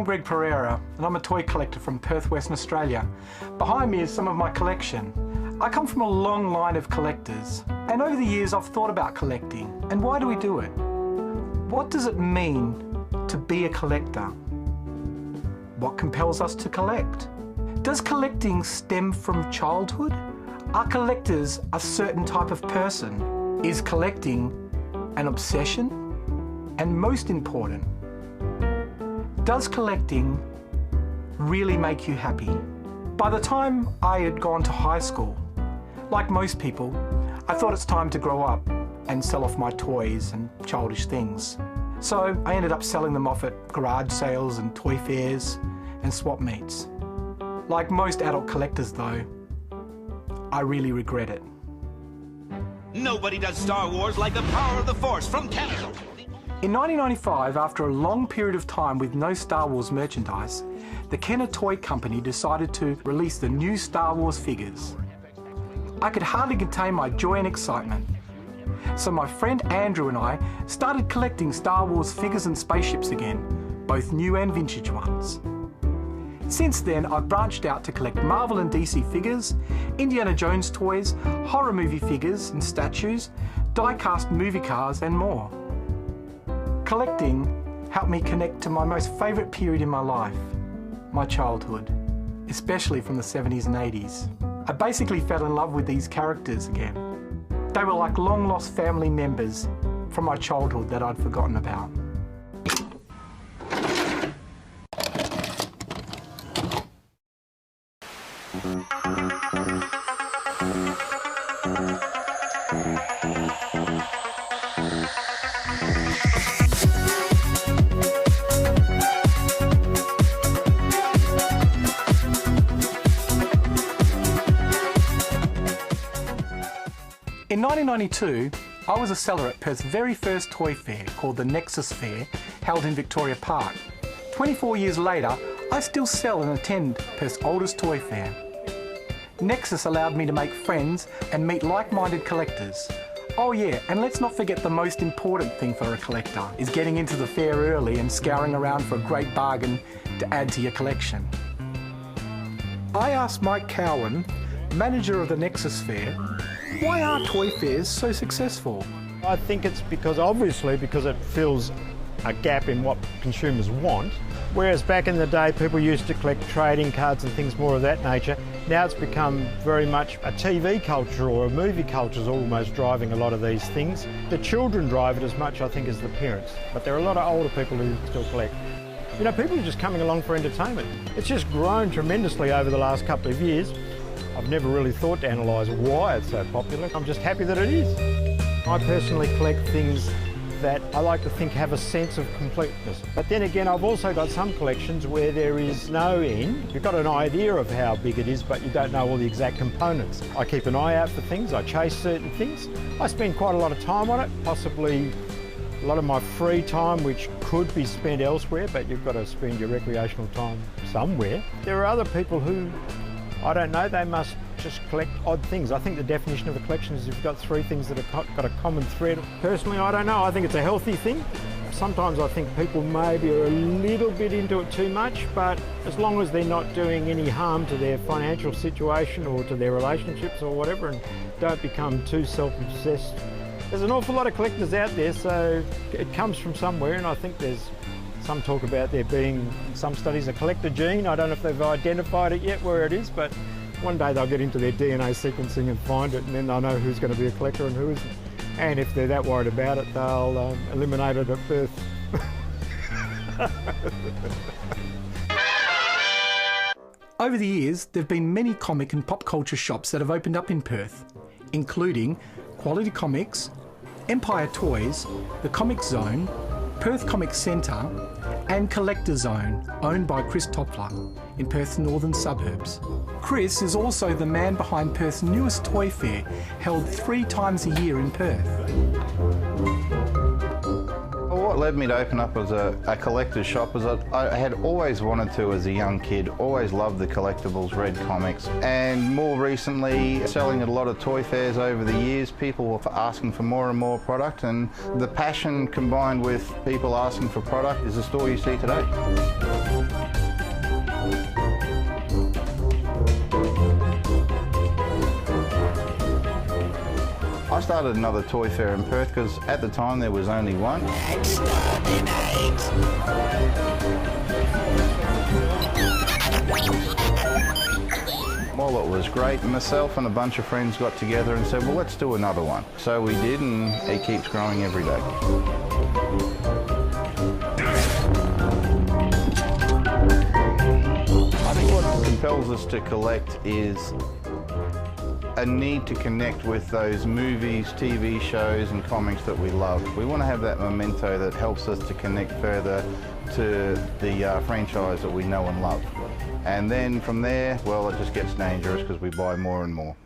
I'm Greg Pereira and I'm a toy collector from Perth, Western Australia. Behind me is some of my collection. I come from a long line of collectors, and over the years I've thought about collecting and why do we do it? What does it mean to be a collector? What compels us to collect? Does collecting stem from childhood? Are collectors a certain type of person? Is collecting an obsession? And most important, does collecting really make you happy? By the time I had gone to high school, like most people, I thought it's time to grow up and sell off my toys and childish things. So I ended up selling them off at garage sales and toy fairs and swap meets. Like most adult collectors though, I really regret it. Nobody does Star Wars like the power of the Force from Canada. In 1995, after a long period of time with no Star Wars merchandise, the Kenner Toy Company decided to release the new Star Wars figures. I could hardly contain my joy and excitement. So my friend Andrew and I started collecting Star Wars figures and spaceships again, both new and vintage ones. Since then, I've branched out to collect Marvel and DC figures, Indiana Jones toys, horror movie figures and statues, die-cast movie cars and more. Collecting helped me connect to my most favourite period in my life, my childhood, especially from the 70s and 80s. I basically fell in love with these characters again. They were like long-lost family members from my childhood that I'd forgotten about. In 1992, I was a seller at Perth's very first toy fair called the Nexus Fair, held in Victoria Park. 24 years later, I still sell and attend Perth's oldest toy fair. Nexus allowed me to make friends and meet like-minded collectors. Oh yeah, and let's not forget the most important thing for a collector is getting into the fair early and scouring around for a great bargain to add to your collection. I asked Mike Kouwen, manager of the Nexus Fair, why are toy fairs so successful? I think it's obviously because it fills a gap in what consumers want. Whereas back in the day people used to collect trading cards and things more of that nature, now it's become very much a TV culture or a movie culture is almost driving a lot of these things. The children drive it as much, I think, as the parents, but there are a lot of older people who still collect. You know, people are just coming along for entertainment. It's just grown tremendously over the last couple of years. I've never really thought to analyse why it's so popular. I'm just happy that it is. I personally collect things that I like to think have a sense of completeness. But then again, I've also got some collections where there is no end. You've got an idea of how big it is, but you don't know all the exact components. I keep an eye out for things, I chase certain things. I spend quite a lot of time on it, possibly a lot of my free time, which could be spent elsewhere, but you've got to spend your recreational time somewhere. There are other people who, I don't know, they must just collect odd things. I think the definition of a collection is you've got three things that have got a common thread. Personally, I don't know. I think it's a healthy thing. Sometimes I think people maybe are a little bit into it too much, but as long as they're not doing any harm to their financial situation or to their relationships or whatever, and don't become too self-obsessed. There's an awful lot of collectors out there, so it comes from somewhere, and I think there's some talk about there being, in some studies, a collector gene. I don't know if they've identified it yet where it is, but one day they'll get into their DNA sequencing and find it, and then they'll know who's going to be a collector and who isn't. And if they're that worried about it, they'll eliminate it at birth. Over the years, there have been many comic and pop culture shops that have opened up in Perth, including Quality Comics, Empire Toys, The Comic Zone, Perth Comic Centre and Collector Zone, owned by Chris Topfer in Perth's northern suburbs. Chris is also the man behind Perth's newest toy fair, held 3 times a year in Perth. What led me to open up as a collector's shop is I had always wanted to as a young kid, always loved the collectibles, read comics, and more recently selling at a lot of toy fairs over the years, people were asking for more and more product, and the passion combined with people asking for product is the store you see today. I started another toy fair in Perth because at the time there was only one. Well, it was great. Myself and a bunch of friends got together and said, well, let's do another one. So we did, and it keeps growing every day. I think what compels us to collect is a need to connect with those movies, TV shows and comics that we love. We want to have that memento that helps us to connect further to the franchise that we know and love. And then from there, well, it just gets dangerous because we buy more and more.